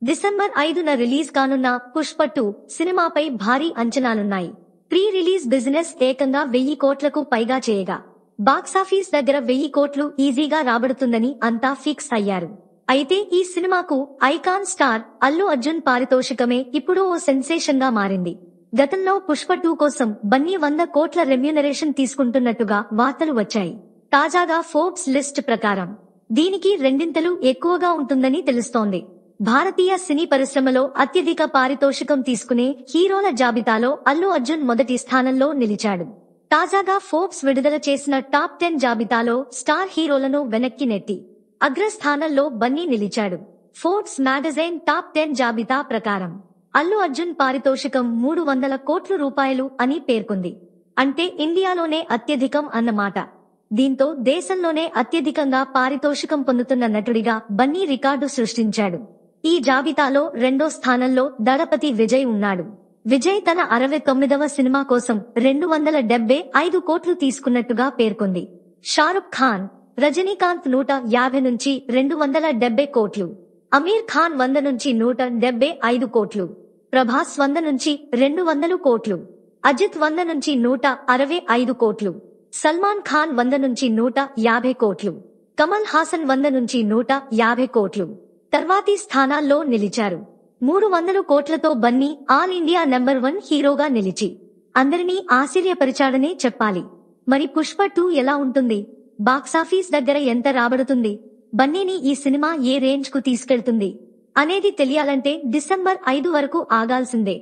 December 5న release కానున్న పుష్ప 2 సినిమాపై భారీ అంచనాలున్నాయి. ప్రీ రిలీజ్ బిజినెస్ ఏకంగా 1000 కోట్లకు పైగా చేయగా బాక్సాఫీస్ దగ్గర 1000 కోట్లు ఈజీగా రాబడుతుందని అంతా ఫిక్స్ అయ్యారు. అయితే ఈ సినిమాకు ఐకాన్ స్టార్ అల్లు అర్జున్ పారితోషికమే ఇప్పుడు ఓ సెన్సేషన్ గా మారింది. గతంలో పుష్ప 2 కోసం బన్నీ 100 కోట్ల రెమ్యూనరేషన్ తీసుకుంటున్నట్టుగా వార్తలు వచ్చాయి. తాజాగా ఫోర్బ్స్ లిస్ట్ ప్రకారం దీనికి రెండింతలు ఎక్కువగా ఉంటుందని తెలుస్తోంది. భారతీయ సినీ పరిశ్రమలో అత్యధిక పారితోషికం తీసుకునే హీరోల జాబితాలో అల్లు అర్జున్ మొదటి స్థానంలో నిలిచాడు. తాజాగా ఫోర్బ్స్ విడుదల చేసిన టాప్ 10 జాబితాలో స్టార్ హీరోలను వెనక్కి నెట్టి అగ్రస్థానంలో బన్నీ నిలిచాడు. ఫోర్బ్స్ మ్యాగజైన్ టాప్ 10 జాబితా ప్రకారం అల్లు అర్జున్ పారితోషికం 300 కోట్ల రూపాయలు అని పేర్కొంది. అంటే ఇండియాలోనే అత్యధికం అన్నమాట. దీంతో దేశంలోనే అత్యధికంగా పారితోషికం పొందుతున్న నటుడిగా బన్నీ రికార్డు సృష్టించాడు. ఈ జాబితాలో రెండో స్థానంలో దళపతి విజయ్ ఉన్నాడు. విజయ్ తన 69వ సినిమా కోసం 275 కోట్లు తీసుకున్నట్టుగా పేర్కొంది. షారుఖ్ ఖాన్, రజనీకాంత్ 150 నుంచి 270 కోట్లు, అమీర్ ఖాన్ 100 నుంచి 175 కోట్లు, ప్రభాస్ 100 నుంచి 200 కోట్లు, అజిత్ 100 నుంచి 165 కోట్లు, సల్మాన్ ఖాన్ 100 నుంచి 150 కోట్లు, కమల్ హాసన్ 100 నుంచి 150 కోట్లు తర్వాతి స్థానాల్లో నిలిచారు. 300 కోట్లతో బన్నీ ఆల్ ఇండియా నెంబర్ 1 హీరోగా నిలిచి అందరినీ ఆశ్చర్యపరిచాడనే చెప్పాలి. మరి పుష్ప 2 ఎలా ఉంటుంది? బాక్సాఫీస్ దగ్గర ఎంత రాబడుతుంది? బన్నీని ఈ సినిమా ఏ రేంజ్ కు తీసుకెళ్తుంది అనేది తెలియాలంటే డిసెంబర్ 5 వరకు ఆగాల్సిందే.